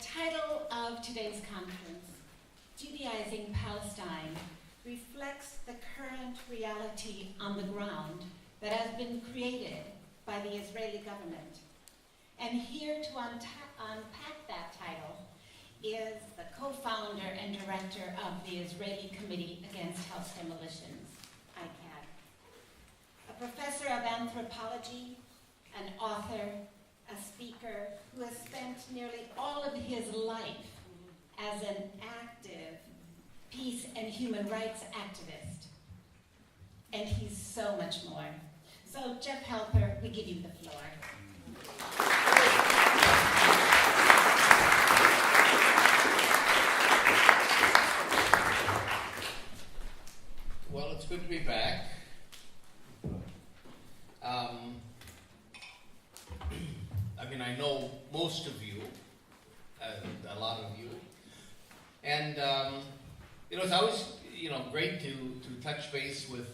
title of today's conference, Judaizing Palestine, reflects the current reality on the ground that has been created by the Israeli government. And here to unpack that title is the co-founder and director of the Israeli Committee Against House Demolitions, ICAHD, a professor of anthropology, an author, a speaker who has spent nearly all of his life as an active peace and human rights activist. And he's so much more. So, Jeff Halper, we give you the floor. Well, it's good to be back. I know most of you, a lot of you, and it's always great to touch base with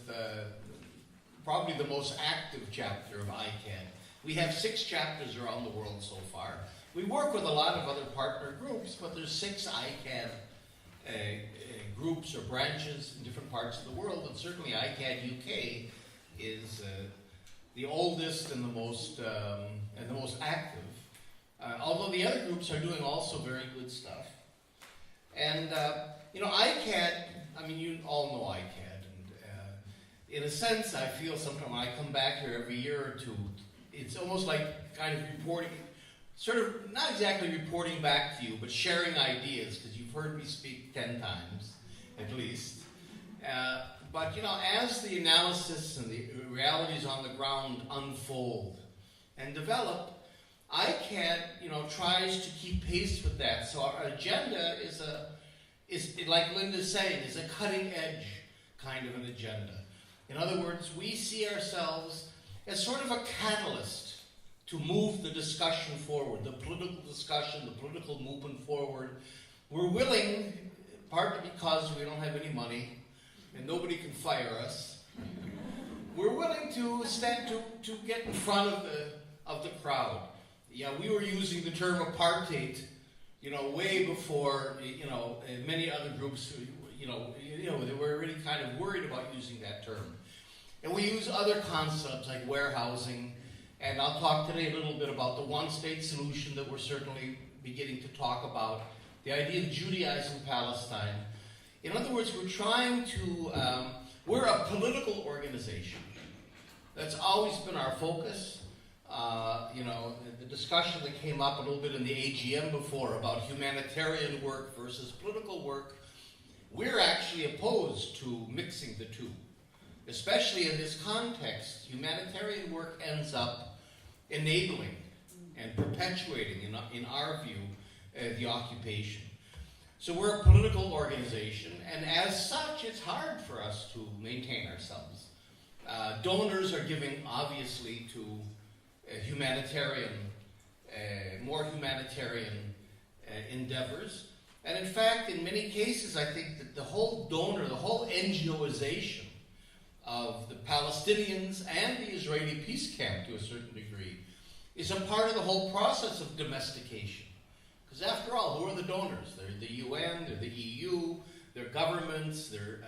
probably the most active chapter of ICAHD. We have 6 chapters around the world so far. We work with a lot of other partner groups, but there's 6 ICAHD groups or branches in different parts of the world, and certainly ICAHD UK is the oldest and the most active. Although the other groups are doing also very good stuff. And ICAHD, you all know ICAHD, and in a sense, I feel sometimes when I come back here every year or two, it's almost like kind of reporting, sort of not exactly reporting back to you, but sharing ideas, because you've heard me speak 10 times, at least. But as the analysis and the realities on the ground unfold and develop, ICAHD, tries to keep pace with that. So our agenda is like Linda's saying, is a cutting edge kind of an agenda. In other words, we see ourselves as sort of a catalyst to move the discussion forward, the political discussion, the political movement forward. We're willing, partly because we don't have any money and nobody can fire us, we're willing to stand to get in front of the crowd. Yeah, we were using the term apartheid, way before, many other groups, they were really kind of worried about using that term. And we use other concepts like warehousing, and I'll talk today a little bit about the one-state solution that we're certainly beginning to talk about, the idea of Judaizing Palestine. In other words, we're trying to, we're a political organization. That's always been our focus. The discussion that came up a little bit in the AGM before about humanitarian work versus political work, we're actually opposed to mixing the two. Especially in this context, humanitarian work ends up enabling and perpetuating, in our view, the occupation. So we're a political organization, and as such, it's hard for us to maintain ourselves. Donors are giving, obviously, to more humanitarian endeavors. And in fact, in many cases, I think that the whole NGOization of the Palestinians and the Israeli peace camp, to a certain degree, is a part of the whole process of domestication. Because after all, who are the donors? They're the UN, they're the EU, they're governments, they're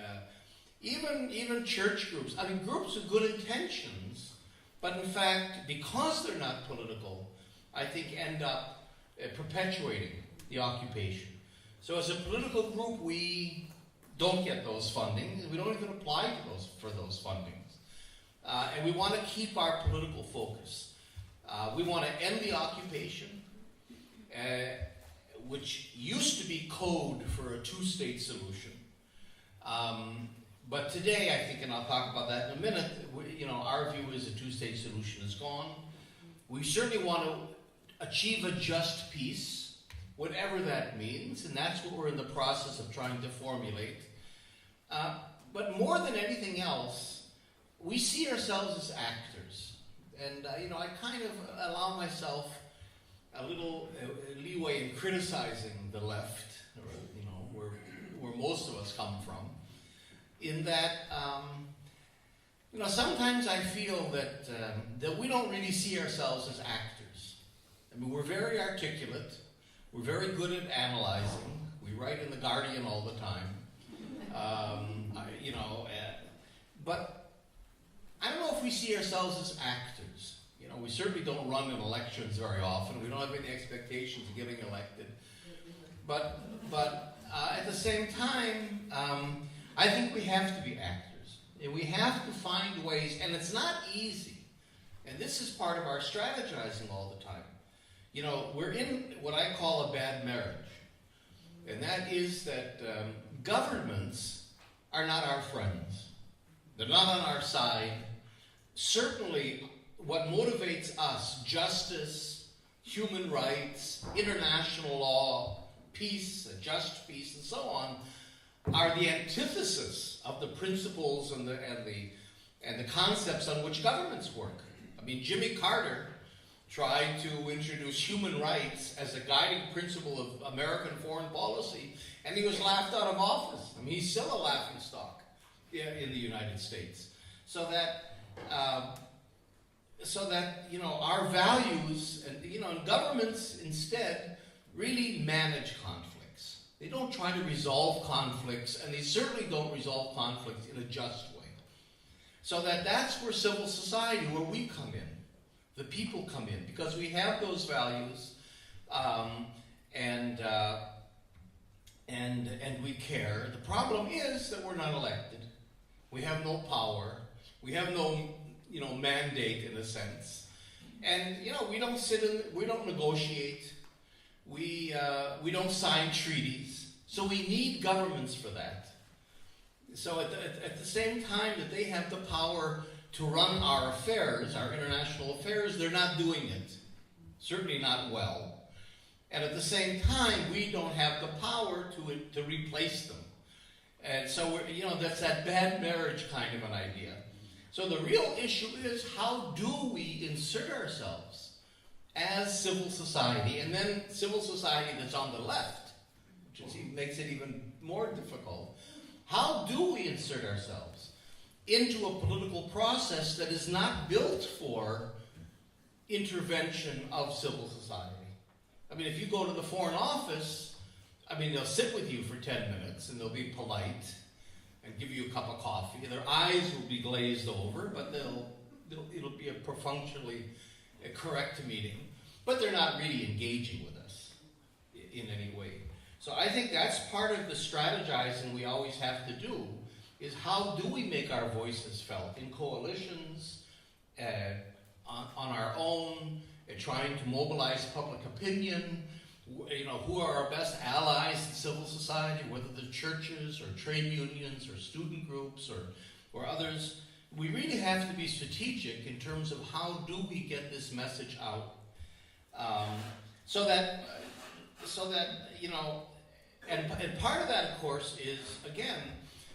even church groups. Groups with good intentions, but in fact, because they're not political, I think end up perpetuating the occupation. So as a political group, we don't get those funding. We don't even apply for those fundings. And we want to keep our political focus. We want to end the occupation, which used to be code for a 2-state solution. But today, I think, and I'll talk about that in a minute, our view is a 2-state solution is gone. We certainly want to achieve a just peace, whatever that means, and that's what we're in the process of trying to formulate. But more than anything else, we see ourselves as actors. And, I kind of allow myself a little leeway in criticizing the left, or, where most of us come from, in that, sometimes I feel that we don't really see ourselves as actors. We're very articulate. We're very good at analyzing. We write in The Guardian all the time. But I don't know if we see ourselves as actors. We certainly don't run in elections very often. We don't have any expectations of getting elected. But at the same time, I think we have to be actors. And we have to find ways, and it's not easy. And this is part of our strategizing all the time. We're in what I call a bad marriage. And that is that governments are not our friends. They're not on our side. Certainly, what motivates us, justice, human rights, international law, peace, a just peace, and so on, are the antithesis of the principles and the concepts on which governments work. Jimmy Carter tried to introduce human rights as a guiding principle of American foreign policy, and he was laughed out of office. He's still a laughingstock in the United States. So that our values and governments instead really manage conflicts. They don't try to resolve conflicts, and they certainly don't resolve conflicts in a just way. So that's where civil society, where we come in, the people come in, because we have those values, and we care. The problem is that we're not elected. We have no power. We have no mandate in a sense, and we don't negotiate. We don't sign treaties. So we need governments for that. So at the same time that they have the power to run our affairs, our international affairs, they're not doing it. Certainly not well. And at the same time, we don't have the power to replace them. And so that's that bad marriage kind of an idea. So the real issue is, how do we insert ourselves as civil society, and then civil society that's on the left, which makes it even more difficult. How do we insert ourselves into a political process that is not built for intervention of civil society? If you go to the Foreign Office, they'll sit with you for 10 minutes and they'll be polite and give you a cup of coffee. Their eyes will be glazed over, but it'll be a perfunctorily correct meeting. But they're not really engaging with us in any way. So I think that's part of the strategizing we always have to do, is how do we make our voices felt in coalitions, on our own, trying to mobilize public opinion. Who are our best allies in civil society, whether the churches or trade unions or student groups or others. We really have to be strategic in terms of how do we get this message out, so that and part of that, of course, is again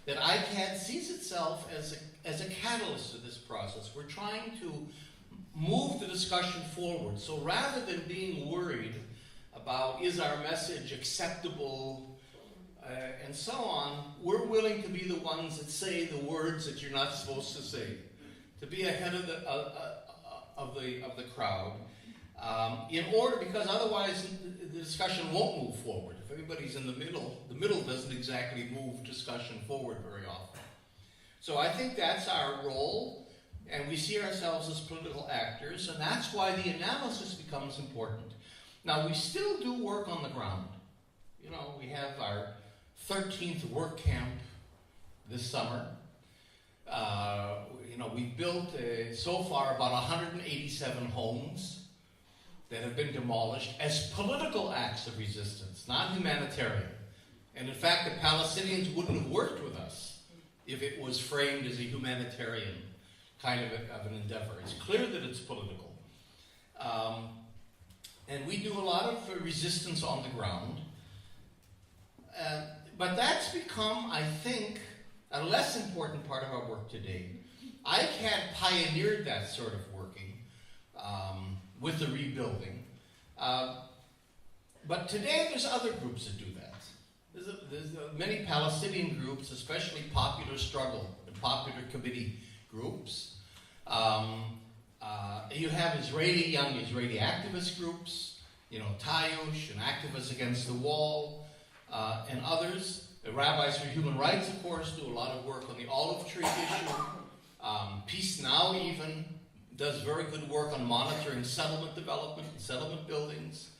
that ICAHD sees itself as a catalyst to this process. We're trying to move the discussion forward. So rather than being worried about is our message acceptable and so on, we're willing to be the ones that say the words that you're not supposed to say, to be ahead of the crowd, because otherwise the discussion won't move forward. If everybody's in the middle doesn't exactly move discussion forward very often. So I think that's our role, and we see ourselves as political actors, and that's why the analysis becomes important. Now, we still do work on the ground. We have our 13th work camp this summer. We've built so far about 187 homes that have been demolished as political acts of resistance, not humanitarian. And in fact, the Palestinians wouldn't have worked with us if it was framed as a humanitarian kind of an endeavor. It's clear that it's political. And we do a lot of resistance on the ground. But that's become, I think, a less important part of our work today. ICAHD pioneered that sort of working with the rebuilding. But today there's other groups that do that. There's many Palestinian groups, especially popular struggle and popular committee groups. You have young Israeli activist groups. Tayush, and Activists Against the Wall, and others. The Rabbis for Human Rights, of course, do a lot of work on the olive tree issue. Peace Now even does very good work on monitoring settlement development and settlement buildings.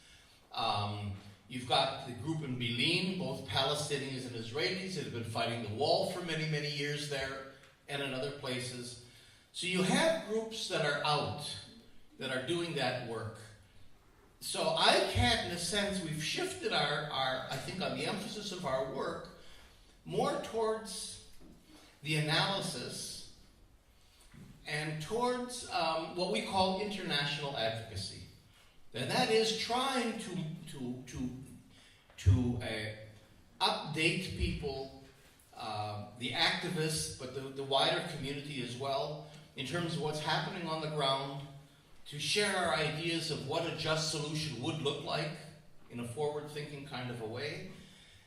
You've got the group in Bilin, both Palestinians and Israelis that have been fighting the wall for many, many years there and in other places. So you have groups that are out, that are doing that work. So ICAHD, in a sense, we've shifted I think, on the emphasis of our work more towards the analysis and towards what we call international advocacy. And that is trying to update people, the activists, but the wider community as well, in terms of what's happening on the ground, to share our ideas of what a just solution would look like in a forward-thinking kind of a way,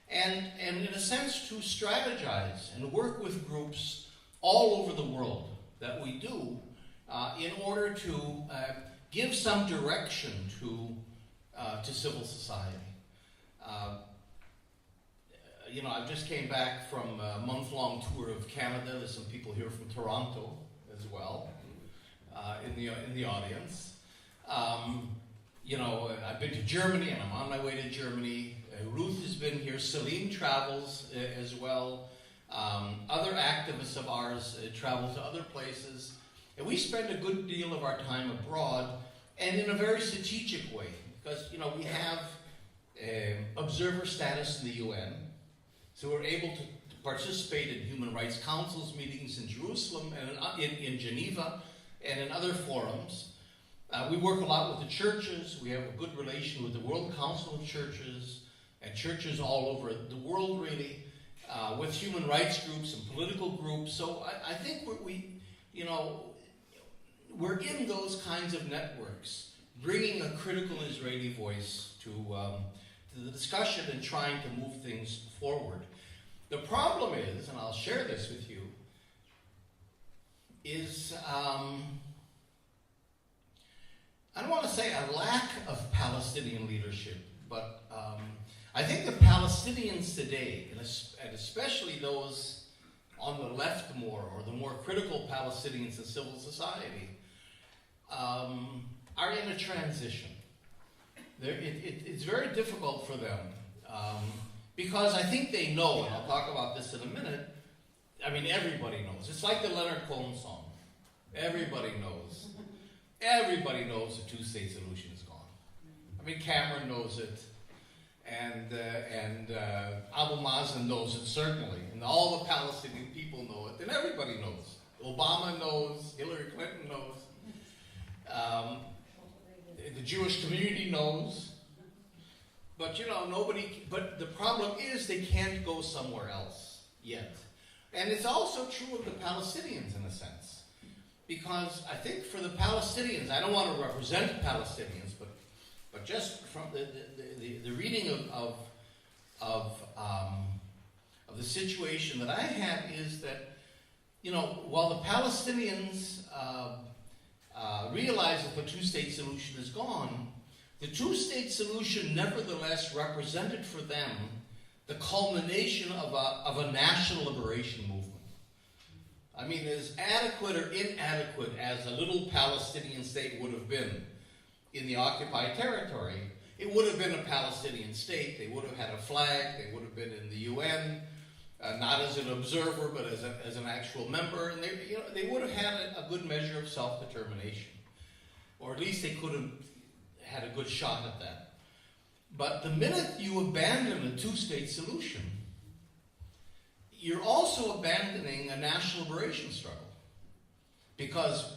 and in a sense to strategize and work with groups all over the world that we do in order to give some direction to civil society. I just came back from a month-long tour of Canada. There's some people here from Toronto as well in the audience. I've been to Germany, and I'm on my way to Germany. Ruth has been here. Celine travels as well. Other activists of ours travel to other places. And we spend a good deal of our time abroad, and in a very strategic way, because, we have observer status in the UN, so we're able to participate in Human Rights Council's meetings in Jerusalem and in Geneva and in other forums. We work a lot with the churches. We have a good relation with the World Council of Churches and churches all over the world, really, with human rights groups and political groups. So I think we're in those kinds of networks, bringing a critical Israeli voice to the discussion and trying to move things forward. The problem is, and I'll share this with you, is I don't want to say a lack of Palestinian leadership, but I think the Palestinians today, and especially those on the left more, or the more critical Palestinians in civil society, are in a transition. It's very difficult for them because I think they know, and I'll talk about this in a minute. I mean, everybody knows. It's like the Leonard Cohen song. Everybody knows. Everybody knows the two-state solution is gone. I mean, Cameron knows it, and Abu Mazen knows it certainly, and all the Palestinian people know it, and everybody knows. Obama knows. Hillary Clinton knows. The Jewish community knows. But nobody. But the problem is they can't go somewhere else yet, and it's also true of the Palestinians in a sense. Because I think for the Palestinians, I don't want to represent Palestinians, but just from the reading of the situation that I have is that, while the Palestinians realize that the two-state solution is gone, the two-state solution nevertheless represented for them the culmination of a national liberation movement. I mean, as adequate or inadequate as a little Palestinian state would have been in the occupied territory, it would have been a Palestinian state. They would have had a flag. They would have been in the UN, not as an observer, but as an actual member. And they would have had a good measure of self-determination, or at least they could have had a good shot at that. But the minute you abandon a two-state solution, you're also abandoning a national liberation struggle, because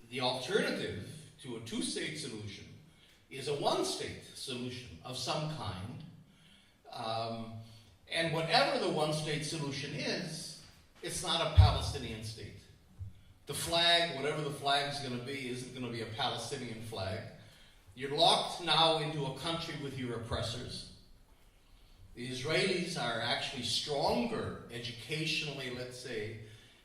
the alternative to a two-state solution is a one-state solution of some kind. And whatever the one-state solution is, it's not a Palestinian state. The flag, whatever the flag is going to be, isn't going to be a Palestinian flag. You're locked now into a country with your oppressors. The Israelis are actually stronger educationally, let's say,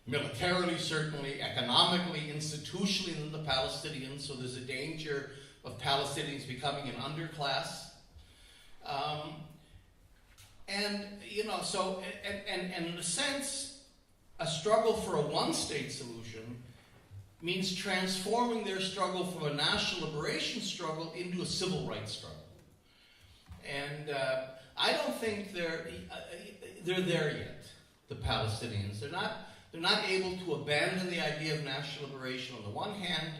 militarily certainly, economically, institutionally than the Palestinians, so there's a danger of Palestinians becoming an underclass. And in a sense, a struggle for a one-state solution means transforming their struggle from a national liberation struggle into a civil rights struggle. And I don't think they're there yet, the Palestinians. They're not able to abandon the idea of national liberation on the one hand,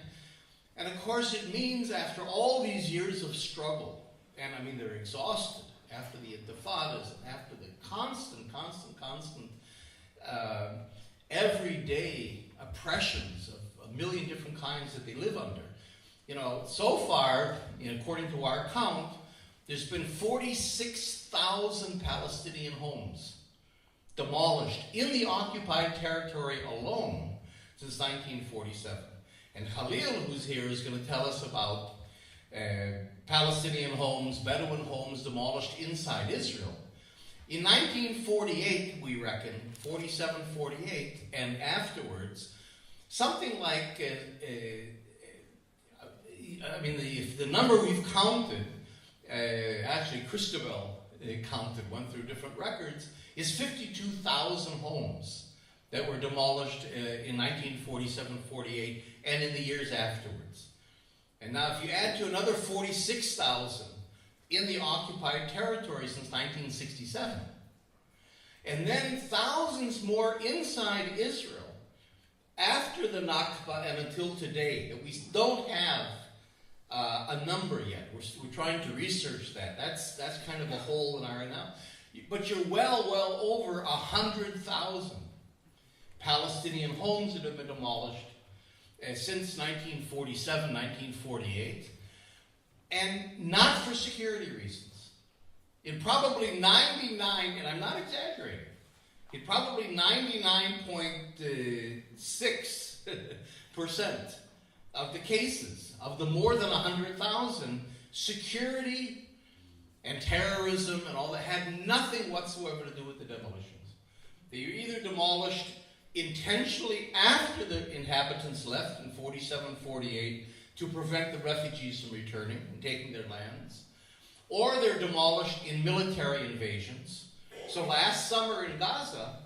and of course it means after all these years of struggle, and I mean they're exhausted after the intifadas and after the constant everyday oppressions of a million different kinds that they live under. So far, according to our count, there's been 46,000 Palestinian homes demolished in the occupied territory alone since 1947. And Khalil, who's here, is going to tell us about Palestinian homes, Bedouin homes demolished inside Israel. In 1948, we reckon, 47, 48, and afterwards, something like, the number we've counted, actually Christabel went through different records, is 52,000 homes that were demolished in 1947, 48, and in the years afterwards. And now if you add to another 46,000 in the occupied territory since 1967, and then thousands more inside Israel after the Nakba and until today, that we don't have a number yet. We're trying to research that. That's kind of a hole in our analysis. But you're well over 100,000 Palestinian homes that have been demolished since 1947, 1948, and not for security reasons. In probably 99, and I'm not exaggerating, in probably 99.6% of the cases, of the more than 100,000, security and terrorism and all that had nothing whatsoever to do with the demolitions. They were either demolished intentionally after the inhabitants left in 47, 48 to prevent the refugees from returning and taking their lands, or they're demolished in military invasions. So last summer in Gaza,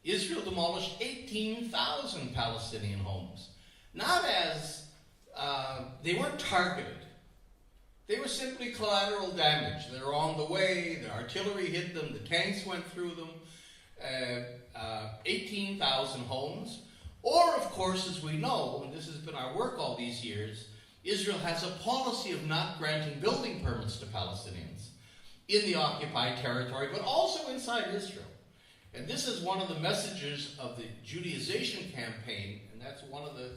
Israel demolished 18,000 Palestinian homes. Not as, they weren't targeted. They were simply collateral damage. They were on the way, the artillery hit them, the tanks went through them. 18,000 homes. Or, of course, as we know, and this has been our work all these years, Israel has a policy of not granting building permits to Palestinians in the occupied territory, but also inside Israel. And this is one of the messages of the Judaization campaign, and that's one of the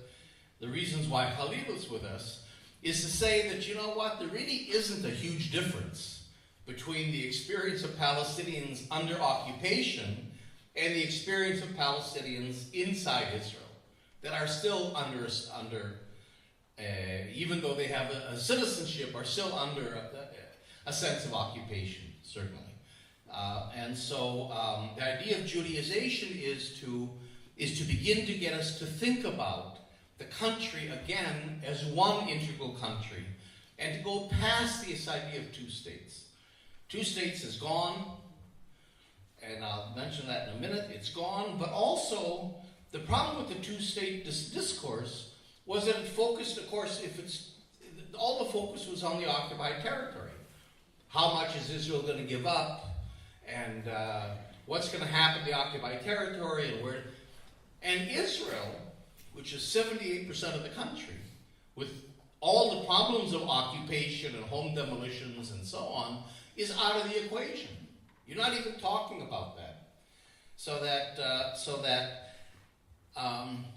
reasons why Khalil is with us, is to say that, you know what, there really isn't a huge difference between the experience of Palestinians under occupation and the experience of Palestinians inside Israel, that are still under even though they have a citizenship, are still under a sense of occupation, certainly. And so the idea of Judaization is to begin to get us to think about the country again as one integral country, and to go past this idea of two states. Two states is gone, and I'll mention that in a minute. It's gone, but also the problem with the two-state discourse was that it focused, of course, all the focus was on the occupied territory. How much is Israel going to give up, and what's going to happen to the occupied territory, and where? And Israel, which is 78% of the country, with all the problems of occupation and home demolitions and so on, is out of the equation. You're not even talking about that. So that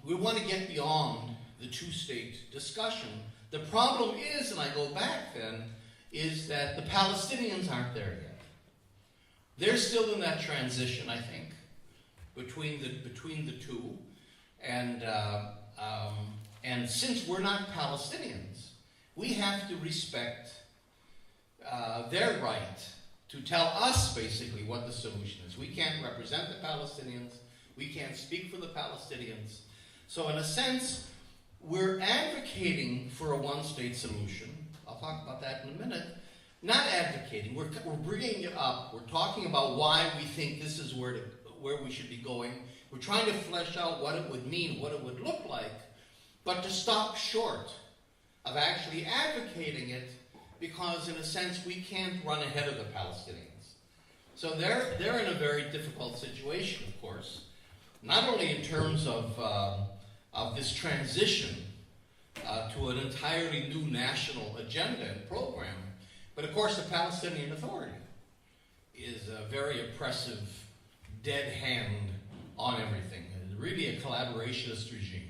we want to get beyond the two-state discussion. The problem is, and I go back then, is that the Palestinians aren't there yet. They're still in that transition, I think, between the two, and since we're not Palestinians, we have to respect their right to tell us basically what the solution is. We can't represent the Palestinians. We can't speak for the Palestinians. So in a sense, we're advocating for a one-state solution. I'll talk about that in a minute. Not advocating, we're bringing it up. We're talking about why we think this is where we should be going. We're trying to flesh out what it would mean, what it would look like, but to stop short of actually advocating it, because in a sense we can't run ahead of the Palestinians. So they're in a very difficult situation, of course, not only in terms of this transition to an entirely new national agenda and program, but of course the Palestinian Authority is a very oppressive, dead hand on everything. It's really a collaborationist regime.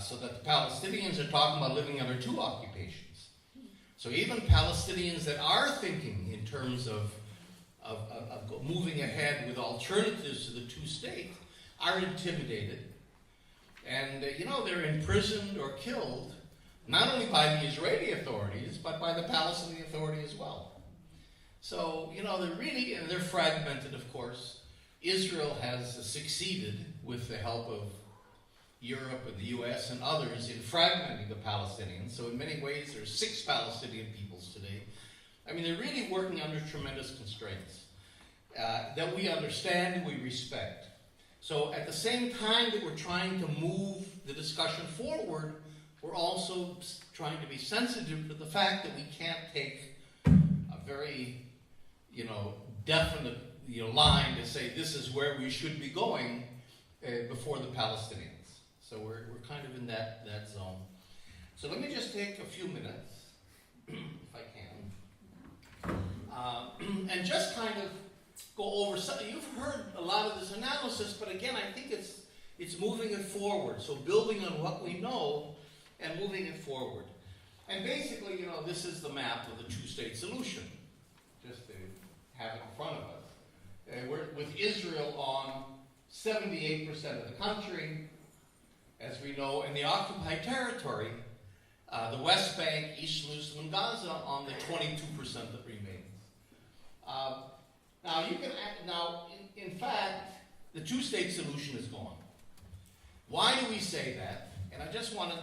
So that the Palestinians are talking about living under two occupations. So even Palestinians that are thinking in terms of moving ahead with alternatives to the two-state are intimidated. And, they're imprisoned or killed, not only by the Israeli authorities, but by the Palestinian Authority as well. So, they're fragmented, of course. Israel has succeeded with the help of Europe and the US and others in fragmenting the Palestinians. So in many ways, there's 6 Palestinian peoples today. I mean, they're really working under tremendous constraints that we understand and we respect. So at the same time that we're trying to move the discussion forward, we're also trying to be sensitive to the fact that we can't take a very, definite, line to say this is where we should be going before the Palestinians. So we're kind of in that zone. So let me just take a few minutes, if I can, and just kind of go over something. You've heard a lot of this analysis, but again, I think it's moving it forward. So building on what we know and moving it forward. And basically, this is the map of the two-state solution, just to have it in front of us. We're with Israel on 78% of the country, as we know, in the occupied territory, the West Bank, East Jerusalem, Gaza on the 22% that remains. In fact, the two-state solution is gone. Why do we say that? And I just want to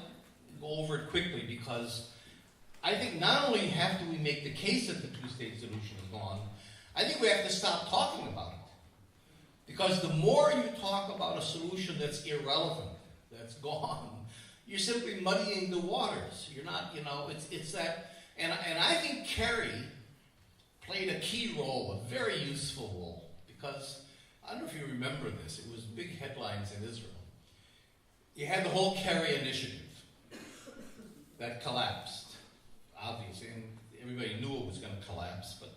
go over it quickly, because I think not only have we make the case that the two-state solution is gone, I think we have to stop talking about it. Because the more you talk about a solution that's irrelevant, that's gone, you're simply muddying the waters. You're not, it's that, and I think Kerry played a key role, a very useful role, because I don't know if you remember this, it was big headlines in Israel. You had the whole Kerry initiative that collapsed, obviously, and everybody knew it was going to collapse, but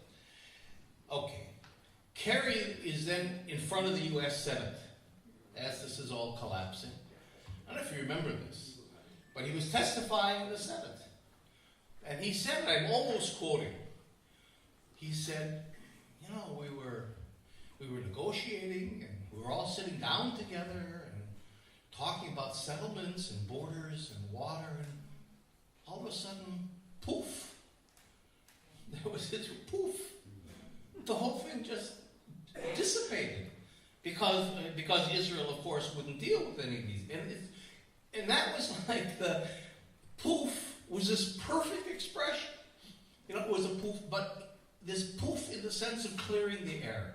okay. Kerry is then in front of the U.S. Senate as this is all collapsing. I don't know if you remember this, but he was testifying in the Senate. And he said, I'm almost quoting, he said, we were negotiating and we were all sitting down together and talking about settlements and borders and water, and all of a sudden, poof, there was this poof. The whole thing just dissipated because Israel, of course, wouldn't deal with any of these. And that was like the poof was this perfect expression. It was a poof, but this poof in the sense of clearing the air.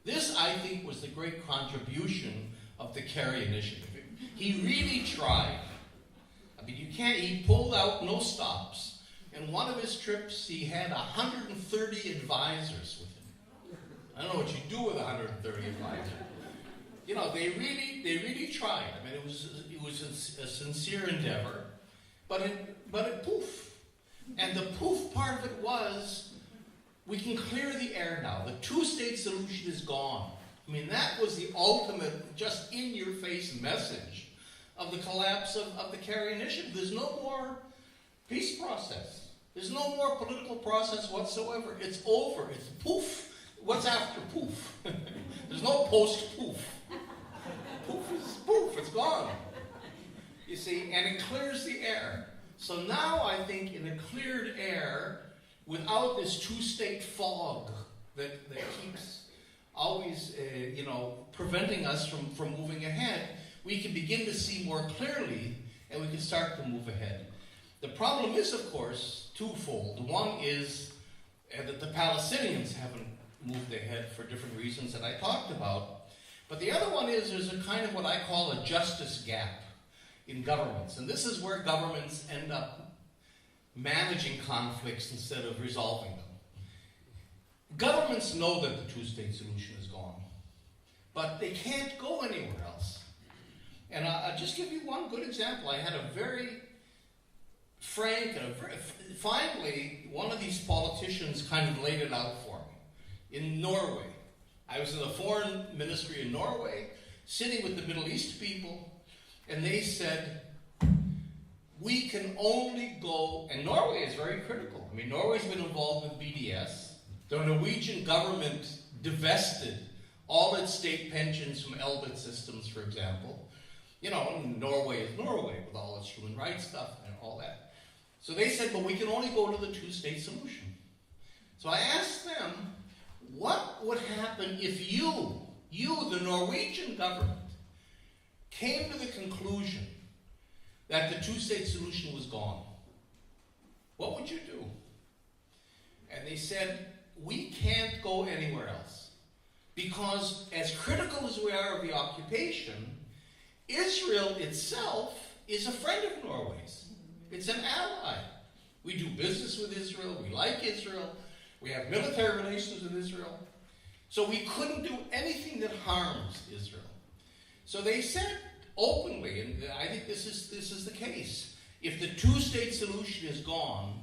This, I think, was the great contribution of the Kerry initiative. He really tried. I mean, he pulled out no stops. And one of his trips, he had 130 advisors with him. I don't know what you do with 130 advisors. They really tried. I mean, it was a sincere endeavor, but it poof. And the poof part of it was, we can clear the air now. The two-state solution is gone. I mean, that was the ultimate, just in-your-face message of the collapse of the Kerry initiative. There's no more peace process. There's no more political process whatsoever. It's over. It's poof. What's after poof? There's no post-poof. Poof is poof. It's gone. You see, and it clears the air. So now I think in a cleared air, without this two-state fog that keeps always, preventing us from moving ahead, we can begin to see more clearly and we can start to move ahead. The problem is, of course, twofold. One is that the Palestinians haven't moved ahead for different reasons that I talked about. But the other one is there's a kind of what I call a justice gap in governments. And this is where governments end up managing conflicts instead of resolving them. Governments know that the two-state solution is gone, but they can't go anywhere else. And I'll just give you one good example. I had a very frank and finally, one of these politicians kind of laid it out for me. In Norway, I was in the foreign ministry in Norway, sitting with the Middle East people, and they said, we can only go, and Norway is very critical. I mean, Norway's been involved with BDS. The Norwegian government divested all its state pensions from Elbit systems, for example. You know, Norway is Norway with all its human rights stuff and all that. So they said, but we can only go to the two-state solution. So I asked them, what would happen if you, the Norwegian government, came to the conclusion that the two-state solution was gone? What would you do? And they said, we can't go anywhere else. Because as critical as we are of the occupation, Israel itself is a friend of Norway's. It's an ally. We do business with Israel. We like Israel. We have military relations with Israel. So we couldn't do anything that harms Israel. So they said openly, and I think this is the case, if the two-state solution is gone,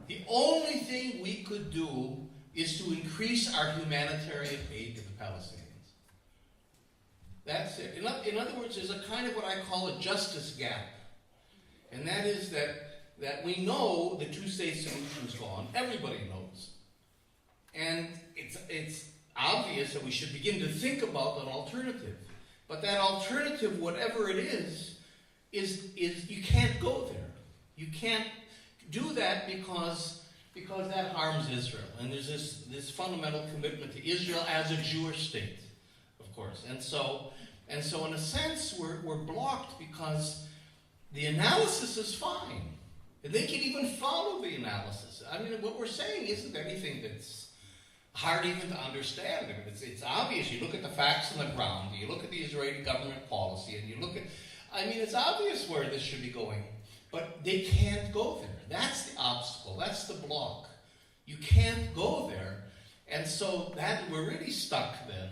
the only thing we could do is to increase our humanitarian aid to the Palestinians. That's it. In other words, there's a kind of what I call a justice gap. And that is that we know the two-state solution is gone. Everybody knows. And it's obvious that we should begin to think about an alternative. But that alternative, whatever it is you can't go there. You can't do that because that harms Israel. And there's this fundamental commitment to Israel as a Jewish state, of course. And so in a sense, we're blocked because the analysis is fine. And they can even follow the analysis. I mean, what we're saying isn't anything that's hard even to understand. I mean, it's obvious. You look at the facts on the ground, you look at the Israeli government policy, and you look at, I mean, it's obvious where this should be going. But they can't go there. That's the obstacle. That's the block. You can't go there. And so that we're really stuck then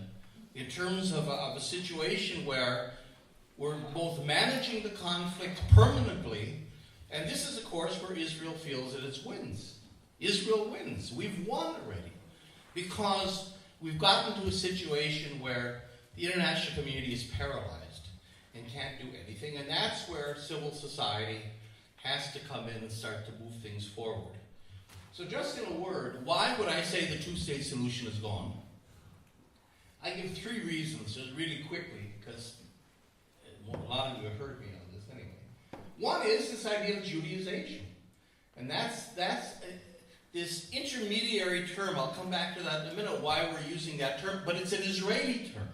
in terms of a situation where we're both managing the conflict permanently, and this is, of course, where Israel feels that it wins. Israel wins. We've won already because we've gotten to a situation where the international community is paralyzed and can't do anything, and that's where civil society has to come in and start to move things forward. So just in a word, why would I say the two-state solution is gone? I give three reasons, just really quickly, because a lot of you have heard me on this anyway. One is this idea of Judaization. And that's this intermediary term. I'll come back to that in a minute, why we're using that term, but it's an Israeli term.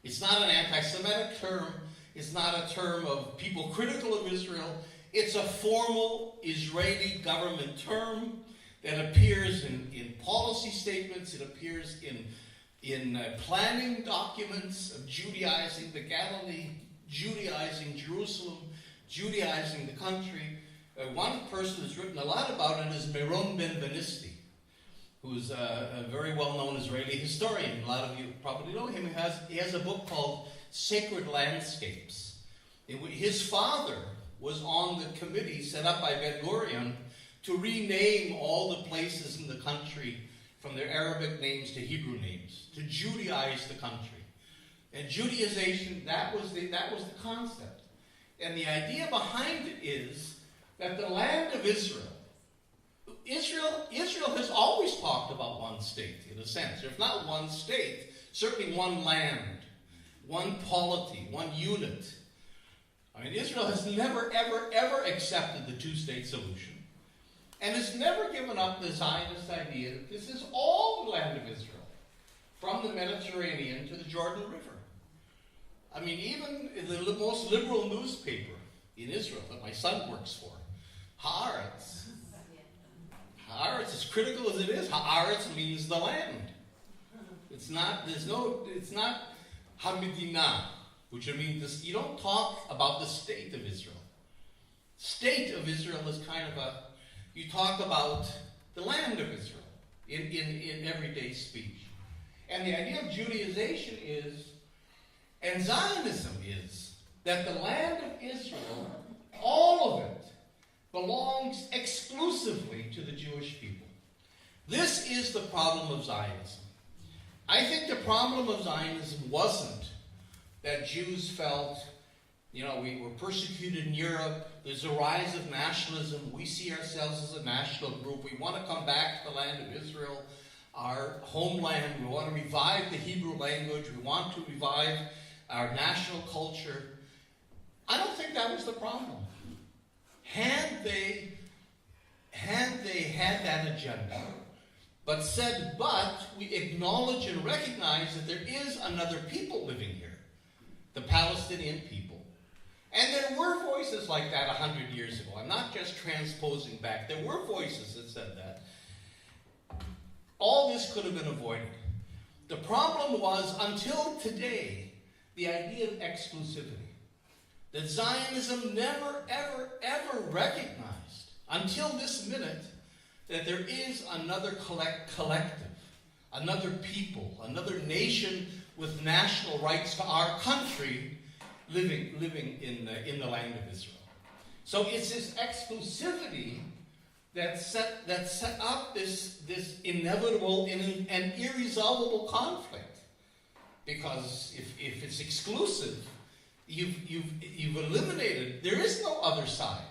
It's not an anti-Semitic term. It's not a term of people critical of Israel. It's a formal Israeli government term that appears in policy statements. It appears in planning documents of Judaizing the Galilee, Judaizing Jerusalem, Judaizing the country. One person who's written a lot about it is Meron Ben-Benisty, who's a very well-known Israeli historian. A lot of you probably know him. He has a book called Sacred Landscapes. His father was on the committee set up by Ben-Gurion to rename all the places in the country from their Arabic names to Hebrew names, to Judaize the country. And Judaization, that was the concept. And the idea behind it is that the land of Israel has always talked about one state, in a sense. If not one state, certainly one land, one polity, one unit. I mean, Israel has never, ever, ever accepted the two-state solution. And has never given up the Zionist idea that this is all the land of Israel, from the Mediterranean to the Jordan River. I mean, even in the most liberal newspaper in Israel that my son works for. Haaretz. Haaretz, as critical as it is, Haaretz means the land. It's not Hamidina, which means this, you don't talk about the state of Israel. State of Israel is kind of you talk about the land of Israel in everyday speech. And the idea of Judaization is, and Zionism is, that the land of Israel, all of it, belongs exclusively to the Jewish people. This is the problem of Zionism. I think the problem of Zionism wasn't that Jews felt, we were persecuted in Europe, there's a rise of nationalism, we see ourselves as a national group, we want to come back to the land of Israel, our homeland, we want to revive the Hebrew language, we want to revive our national culture. I don't think that was the problem. Had they had that agenda, but said, but we acknowledge and recognize that there is another people living here, the Palestinian people. And there were voices like that 100 years ago. I'm not just transposing back. There were voices that said that. All this could have been avoided. The problem was, until today, the idea of exclusivity. That Zionism never, ever, ever recognized, until this minute, that there is another collective, another people, another nation with national rights to our country living in the land of Israel. So it's this exclusivity that set up this inevitable and irresolvable conflict. Because if it's exclusive, you've eliminated, there is no other side.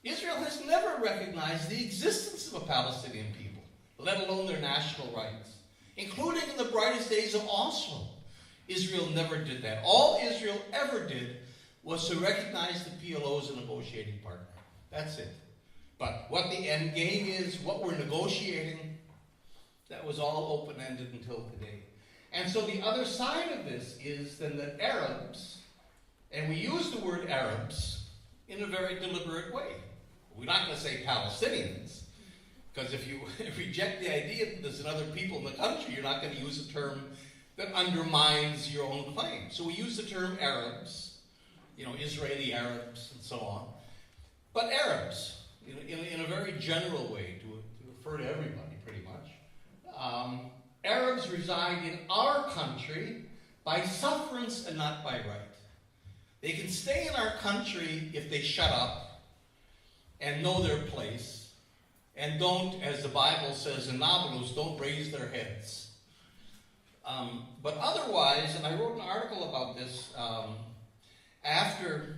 Israel has never recognized the existence of a Palestinian people, let alone their national rights. Including in the brightest days of Oslo, Israel never did that. All Israel ever did was to recognize the PLO as a negotiating partner. That's it. But what the end game is, what we're negotiating, that was all open-ended until today. And so the other side of this is then that Arabs, and we use the word Arabs in a very deliberate way. We're not going to say Palestinians, because if you reject the idea that there's another people in the country, you're not going to use a term that undermines your own claim. So we use the term Arabs, Israeli Arabs and so on. But Arabs, in a very general way, to refer to everybody pretty much, Arabs reside in our country by sufferance and not by right. They can stay in our country if they shut up and know their place and don't, as the Bible says in Nablus, don't raise their heads. But otherwise, and I wrote an article about this, after,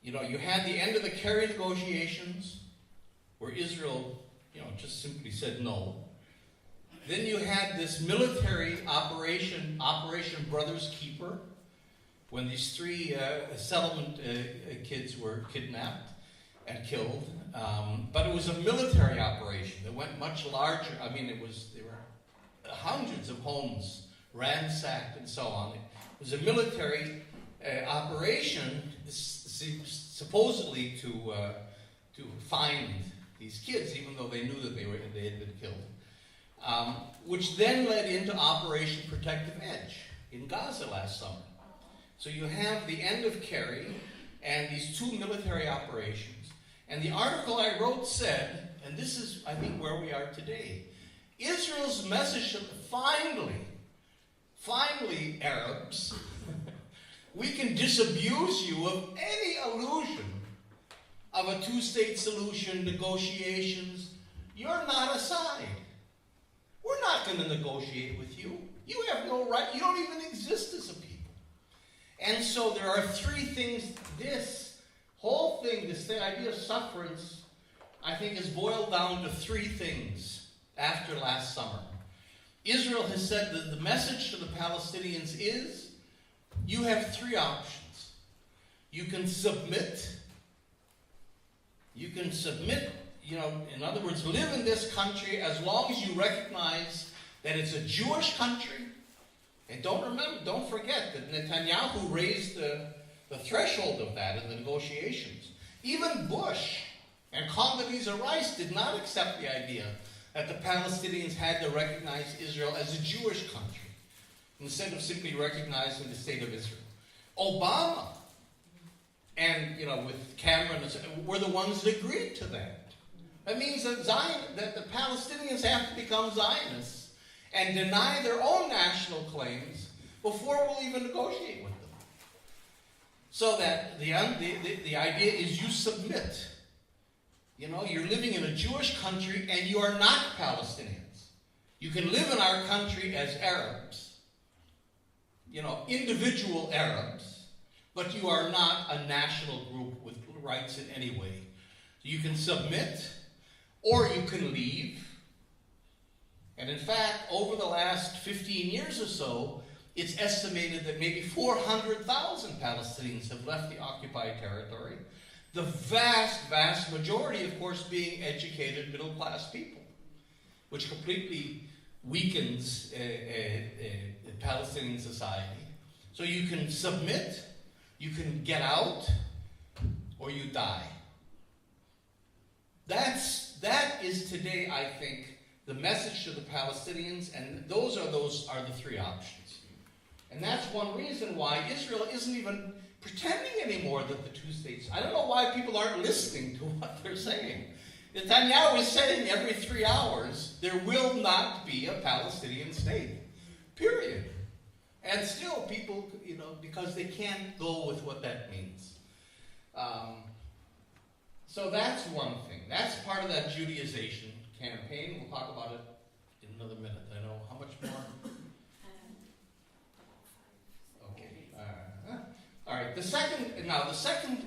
you had the end of the Kerry negotiations, where Israel, just simply said no. Then you had this military Operation Brother's Keeper, when these three settlement kids were kidnapped and killed. But it was a military operation that went much larger. I mean, there were hundreds of homes ransacked and so on. It was a military operation, supposedly to find these kids, even though they knew that they had been killed. Which then led into Operation Protective Edge in Gaza last summer. So you have the end of Kerry and these two military operations. And the article I wrote said, and this is, I think, where we are today, Israel's message, finally, Arabs, we can disabuse you of any illusion of a two-state solution, negotiations. You're not a side. We're not going to negotiate with you. You have no right. You don't even exist as a people. And so there are three things. This whole thing, this idea of sufferance, I think is boiled down to three things after last summer. Israel has said that the message to the Palestinians is, you have three options. You can submit, in other words, live in this country as long as you recognize that it's a Jewish country. And don't forget that Netanyahu raised the threshold of that in the negotiations. Even Bush and Condoleezza Rice did not accept the idea that the Palestinians had to recognize Israel as a Jewish country instead of simply recognizing the state of Israel. Obama and, with Cameron were the ones that agreed to that. That means that the Palestinians have to become Zionists and deny their own national claims before we'll even negotiate with them. So that the idea is you submit. You're living in a Jewish country and you are not Palestinians. You can live in our country as Arabs, individual Arabs, but you are not a national group with rights in any way. You can submit or you can leave. And in fact, over the last 15 years or so, it's estimated that maybe 400,000 Palestinians have left the occupied territory. The vast, vast majority, of course, being educated middle-class people, which completely weakens Palestinian society. So you can submit, you can get out, or you die. That is today, I think, the message to the Palestinians, and those are the three options. And that's one reason why Israel isn't even pretending anymore that the two states. I don't know why people aren't listening to what they're saying. Netanyahu is saying every 3 hours there will not be a Palestinian state. Period. And still people, because they can't go with what that means. So that's one thing. That's part of that Judaization campaign. We'll talk about it in another minute. I know how much more. All right. The second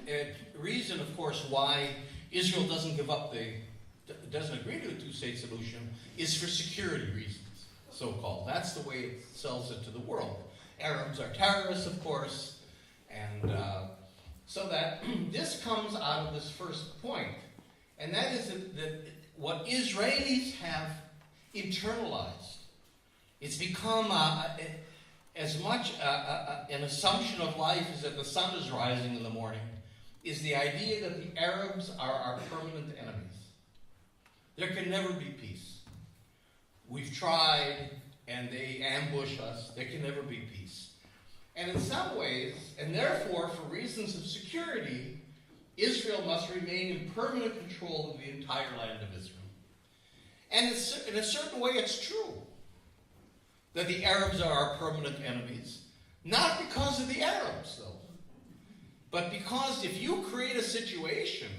reason, of course, why Israel doesn't agree to a two-state solution is for security reasons, so-called. That's the way it sells it to the world. Arabs are terrorists, of course, and so that this comes out of this first point, and that is that what Israelis have internalized. It's become as much an assumption of life as that the sun is rising in the morning, is the idea that the Arabs are our permanent enemies. There can never be peace. We've tried, and they ambush us. There can never be peace. And in some ways, and therefore for reasons of security, Israel must remain in permanent control of the entire land of Israel. And in a certain way, it's true that the Arabs are our permanent enemies. Not because of the Arabs, though, but because if you create a situation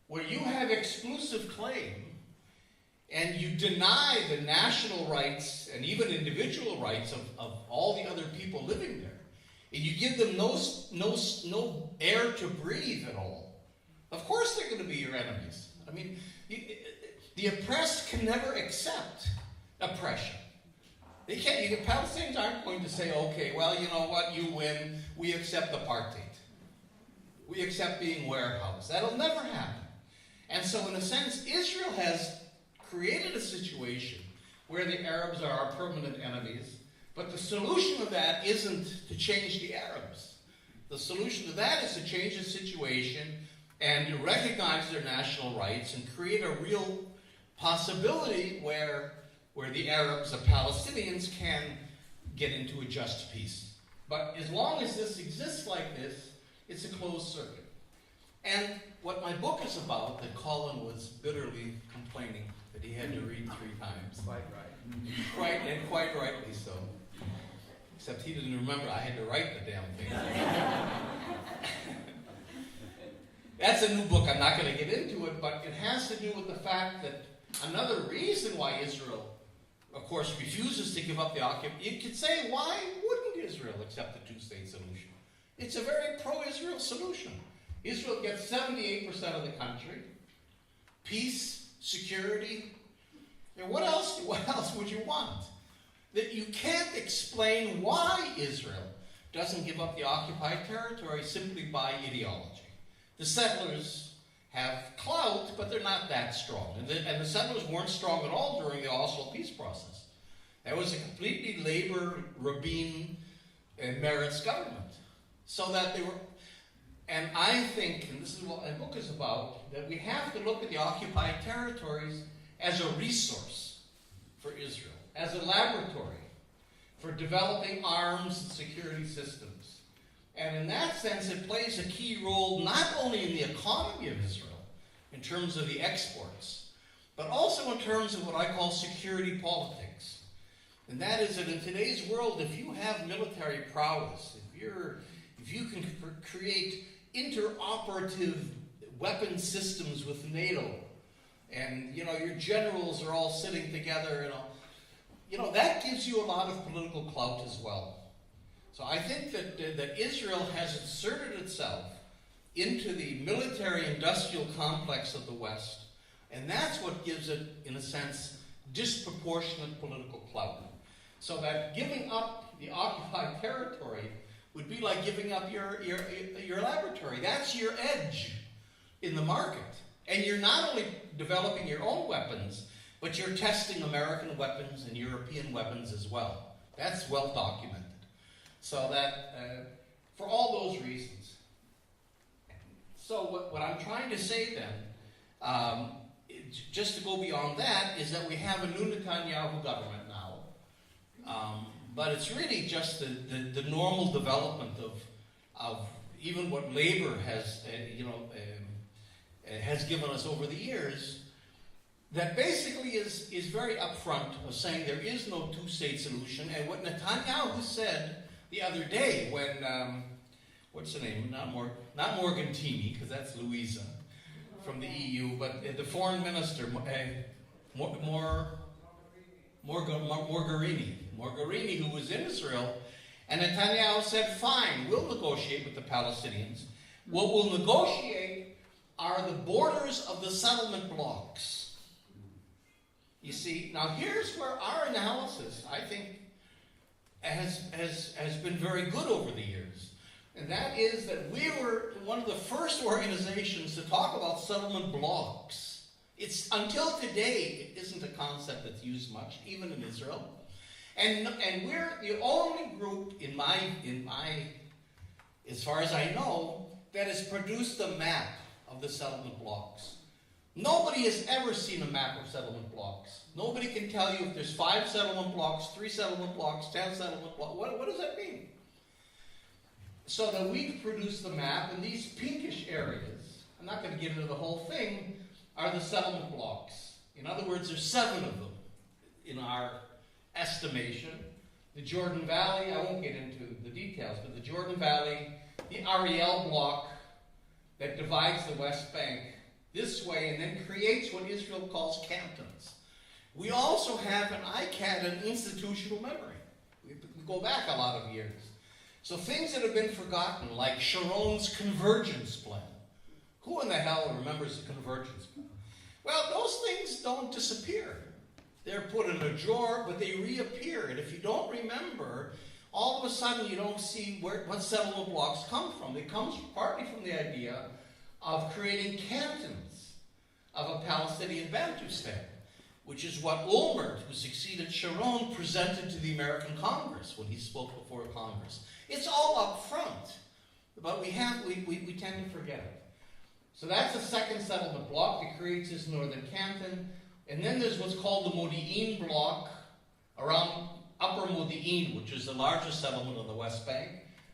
where you have exclusive claim and you deny the national rights and even individual rights of all the other people living there, and you give them no air to breathe at all, of course they're going to be your enemies. I mean, the oppressed can never accept oppression. They can't. The Palestinians aren't going to say, okay, well, you know what, you win, we accept apartheid. We accept being warehoused. That'll never happen. And so in a sense, Israel has created a situation where the Arabs are our permanent enemies, but the solution of that isn't to change the Arabs. The solution to that is to change the situation and to recognize their national rights and create a real possibility where the Arabs, the Palestinians, can get into a just peace. But as long as this exists like this, it's a closed circuit. And what my book is about, that Colin was bitterly complaining that he had to read 3 times. Quite right. Quite rightly so. Except he didn't remember I had to write the damn thing. That's a new book. I'm not going to get into it, but it has to do with the fact that another reason why Israel, of course, refuses to give up the occupation. You could say, why wouldn't Israel accept the two-state solution? It's a very pro-Israel solution. Israel gets 78% of the country. Peace, security. And what else would you want? That you can't explain why Israel doesn't give up the occupied territory simply by ideology. The settlers have clout, but they're not that strong. And the settlers weren't strong at all during the Oslo peace process. That was a completely labor, Rabin, and Meretz government. So that they were, and I think, and this is what my book is about, that we have to look at the occupied territories as a resource for Israel, as a laboratory for developing arms and security systems. And in that sense, it plays a key role not only in the economy of Israel, in terms of the exports, but also in terms of what I call security politics. And that is that in today's world, if you have military prowess, if you can create interoperative weapon systems with NATO, and your generals are all sitting together, that gives you a lot of political clout as well. So I think that Israel has inserted itself into the military-industrial complex of the West, and that's what gives it, in a sense, disproportionate political clout. So that giving up the occupied territory would be like giving up your laboratory. That's your edge in the market. And you're not only developing your own weapons, but you're testing American weapons and European weapons as well. That's well documented. So that, for all those reasons. So what I'm trying to say then, just to go beyond that, is that we have a new Netanyahu government now. But it's really just the normal development of even what labor has, has given us over the years, that basically is very upfront of saying there is no two-state solution. And what Netanyahu said the other day when, what's the name? Not Morgantini, because that's Louisa from the EU, but the foreign minister, Mogherini, who was in Israel, and Netanyahu said, fine, we'll negotiate with the Palestinians. What we'll negotiate are the borders of the settlement blocks. You see, now here's where our analysis, I think, has been very good over the years. And that is that we were one of the first organizations to talk about settlement blocks. It's, until today, it isn't a concept that's used much, even in Israel. And we're the only group in my, as far as I know, that has produced a map of the settlement blocks. Nobody has ever seen a map of settlement blocks. Nobody can tell you if there's 5 settlement blocks, 3 settlement blocks, 10 settlement blocks. What does that mean? So that we've produced the map, and these pinkish areas, I'm not going to get into the whole thing, are the settlement blocks. In other words, there's 7 of them in our estimation. The Jordan Valley, I won't get into the details, but the Jordan Valley, the Ariel block that divides the West Bank this way and then creates what Israel calls cantons. We also have in ICAHD an institutional memory. We go back a lot of years. So things that have been forgotten, like Sharon's convergence plan. Who in the hell remembers the convergence plan? Well, those things don't disappear. They're put in a drawer, but they reappear. And if you don't remember, all of a sudden you don't see what settlement blocks come from. It comes partly from the idea of creating cantons of a Palestinian Bantustan, which is what Olmert, who succeeded Sharon, presented to the American Congress when he spoke before Congress. It's all up front, but we tend to forget it. So that's the second settlement block that creates this northern canton. And then there's what's called the Modi'in block around Upper Modi'in, which is the largest settlement on the West Bank,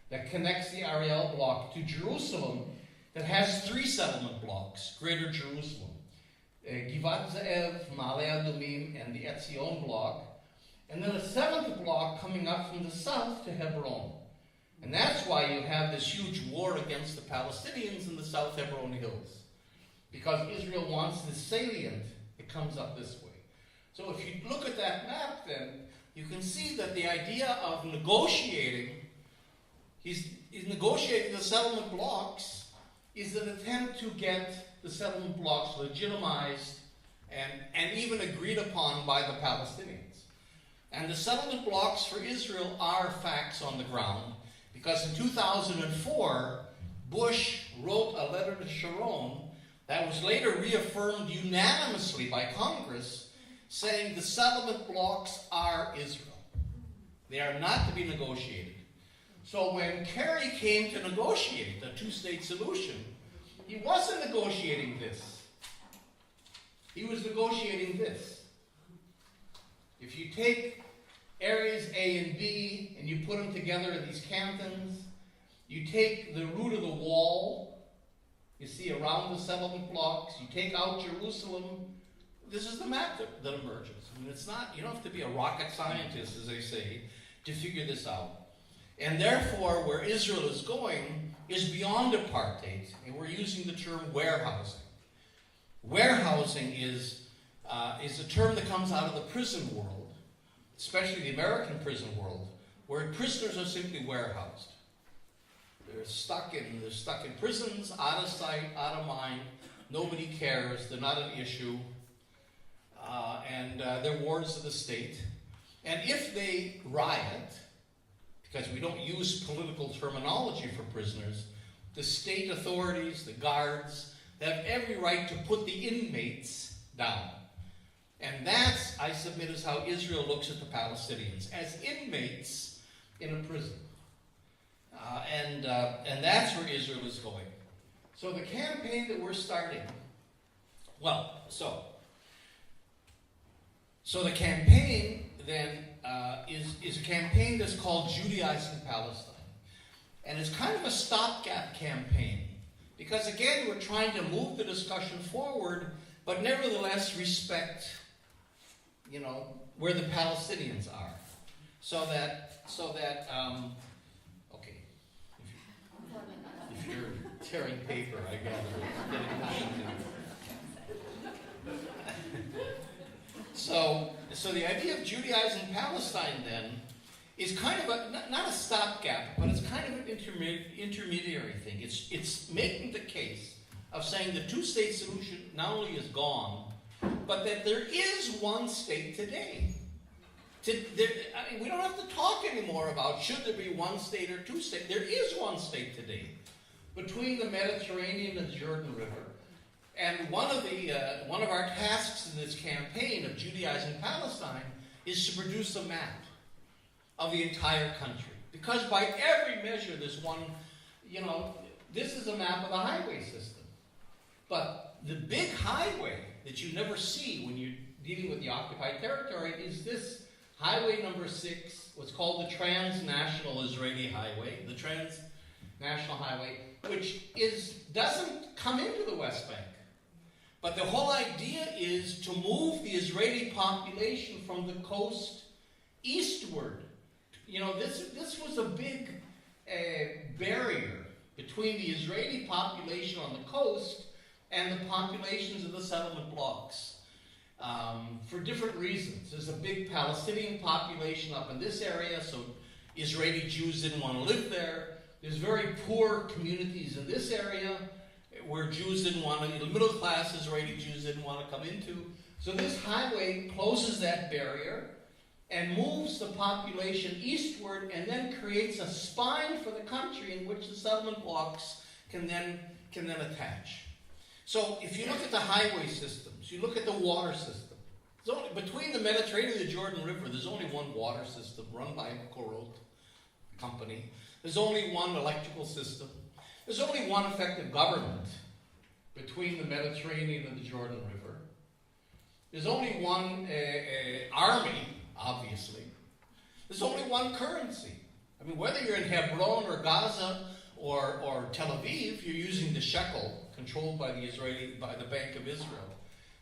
that connects the Ariel block to Jerusalem, that has 3 settlement blocks, Greater Jerusalem. Givat Ze'ev, Ma'ale Adumim, and the Etzion block. And then a 7th block coming up from the south to Hebron. And that's why you have this huge war against the Palestinians in the South Hebron Hills. Because Israel wants this salient, it comes up this way. So if you look at that map then, you can see that the idea of negotiating, he's negotiating the settlement blocks, is an attempt to get the settlement blocks legitimized and even agreed upon by the Palestinians. And the settlement blocks for Israel are facts on the ground, because in 2004, Bush wrote a letter to Sharon that was later reaffirmed unanimously by Congress, saying the settlement blocks are Israel. They are not to be negotiated. So when Kerry came to negotiate a two-state solution, he wasn't negotiating this. He was negotiating this. If you take areas A and B and you put them together in these cantons, you take the route of the wall, you see around the settlement blocks, you take out Jerusalem, this is the map that emerges. I mean, it's not, you don't have to be a rocket scientist, as they say, to figure this out. And therefore, where Israel is going is beyond apartheid, and we're using the term warehousing. Warehousing is a term that comes out of the prison world, especially the American prison world, where prisoners are simply warehoused. They're stuck in prisons, out of sight, out of mind. Nobody cares. They're not an issue, and they're wards of the state. And if they riot, because we don't use political terminology for prisoners, the state authorities, the guards, they have every right to put the inmates down. And that's, I submit, is how Israel looks at the Palestinians, as inmates in a prison. And that's where Israel is going. So the campaign that we're starting, so the campaign then is a campaign that's called Judaizing Palestine. And it's kind of a stopgap campaign. Because again, we're trying to move the discussion forward, but nevertheless respect, where the Palestinians are. So that okay. If you're tearing paper, I gather it's getting time to. So the idea of Judaizing Palestine then is kind of not a stopgap, but it's kind of an intermediary thing. It's making the case of saying the two-state solution not only is gone, but that there is one state today. We don't have to talk anymore about should there be one state or two states. There is one state today between the Mediterranean and the Jordan River. And one of our tasks in this campaign of Judaizing Palestine is to produce a map of the entire country. Because by every measure, this one, this is a map of the highway system. But the big highway that you never see when you're dealing with the occupied territory is this highway number 6, what's called the Transnational Israeli Highway, the Transnational Highway, which doesn't come into the West Bank. But the whole idea is to move the Israeli population from the coast eastward. This was a big barrier between the Israeli population on the coast and the populations of the settlement blocks for different reasons. There's a big Palestinian population up in this area, so Israeli Jews didn't want to live there. There's very poor communities in this area where Jews didn't want to, middle-class Israeli Jews didn't want to come into. So this highway closes that barrier and moves the population eastward and then creates a spine for the country in which the settlement blocks can then attach. So if you look at the highway systems, you look at the water system, between the Mediterranean and the Jordan River, there's only one water system run by a Korot company. There's only one electrical system. There's only one effective government between the Mediterranean and the Jordan River. There's only one army, obviously. There's only one currency. I mean, whether you're in Hebron or Gaza or Tel Aviv, you're using the shekel controlled by the Bank of Israel.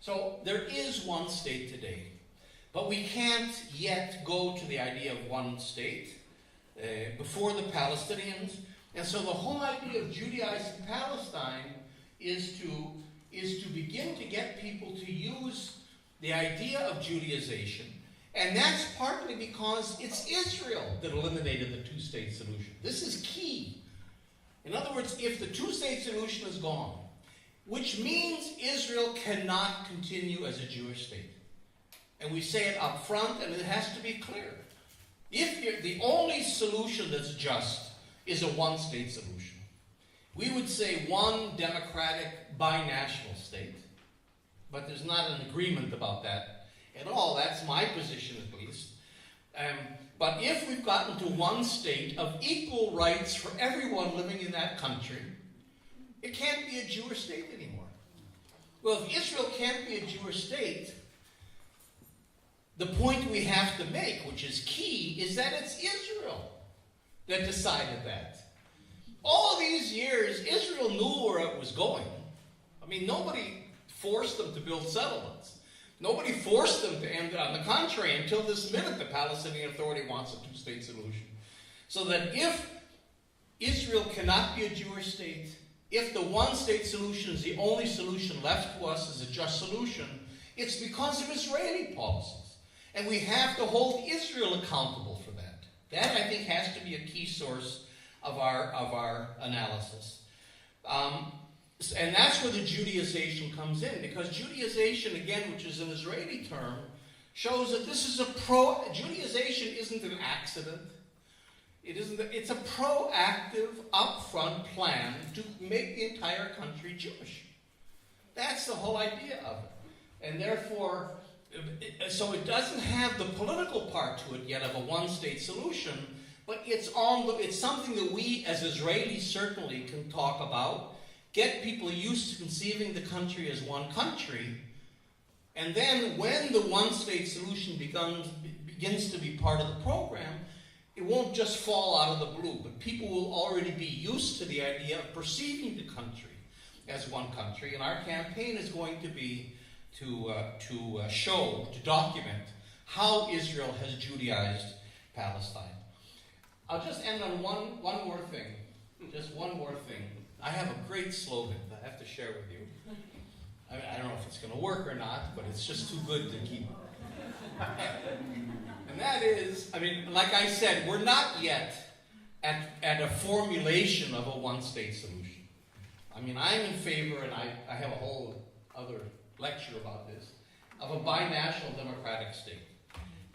So there is one state today. But we can't yet go to the idea of one state before the Palestinians. And so the whole idea of Judaizing Palestine is to begin to get people to use the idea of Judaization. And that's partly because it's Israel that eliminated the two-state solution. This is key. In other words, if the two-state solution is gone, which means Israel cannot continue as a Jewish state. And we say it up front, and it has to be clear. If the only solution that's just is a one-state solution, we would say one democratic binational state, but there's not an agreement about that at all. That's my position, at least. But if we've gotten to one state of equal rights for everyone living in that country, it can't be a Jewish state anymore. Well, if Israel can't be a Jewish state, the point we have to make, which is key, is that it's Israel that decided that. All these years, Israel knew where it was going. I mean, nobody forced them to build settlements. Nobody forced them to end it. On the contrary, until this minute, the Palestinian Authority wants a two-state solution. So that if Israel cannot be a Jewish state, if the one-state solution is the only solution left to us as a just solution, it's because of Israeli policies. And we have to hold Israel accountable for that. That, I think, has to be a key source of our analysis. And that's where the Judaization comes in, because Judaization, again, which is an Israeli term, shows that this is Judaization isn't an accident. It's a proactive, upfront plan to make the entire country Jewish. That's the whole idea of it. And therefore, so it doesn't have the political part to it yet of a one-state solution, but it's something that we as Israelis certainly can talk about, get people used to conceiving the country as one country, and then when the one-state solution begins to be part of the program, it won't just fall out of the blue, but people will already be used to the idea of perceiving the country as one country, and our campaign is going to be to document how Israel has Judaized Palestine. I'll just end on one more thing. Just one more thing. I have a great slogan that I have to share with you. I don't know if it's going to work or not, but it's just too good to keep. And that is, like I said, we're not yet at a formulation of a one-state solution. I'm in favor, and I have a whole other lecture about this, of a binational democratic state.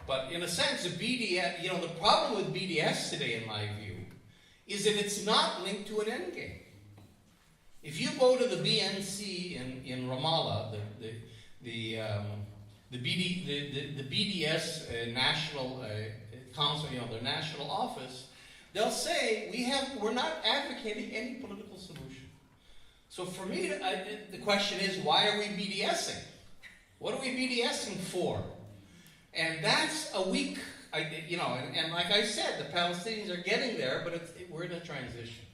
But in a sense, the BDS, the problem with BDS today, in my view, is that it's not linked to an endgame. If you go to the BNC in Ramallah, the BDS national council, their national office, they'll say we're not advocating any political solution. So for me, the question is, why are we BDSing? What are we BDSing for? And that's a weak, and like I said, the Palestinians are getting there, but we're in a transition.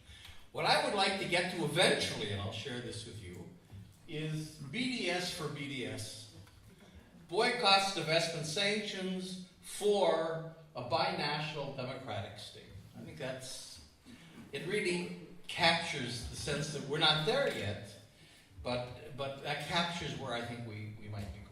What I would like to get to eventually, and I'll share this with you, is BDS for BDS. Boycotts, divestment, sanctions for a binational democratic state. I think it really captures the sense that we're not there yet, but that captures where I think we might be going.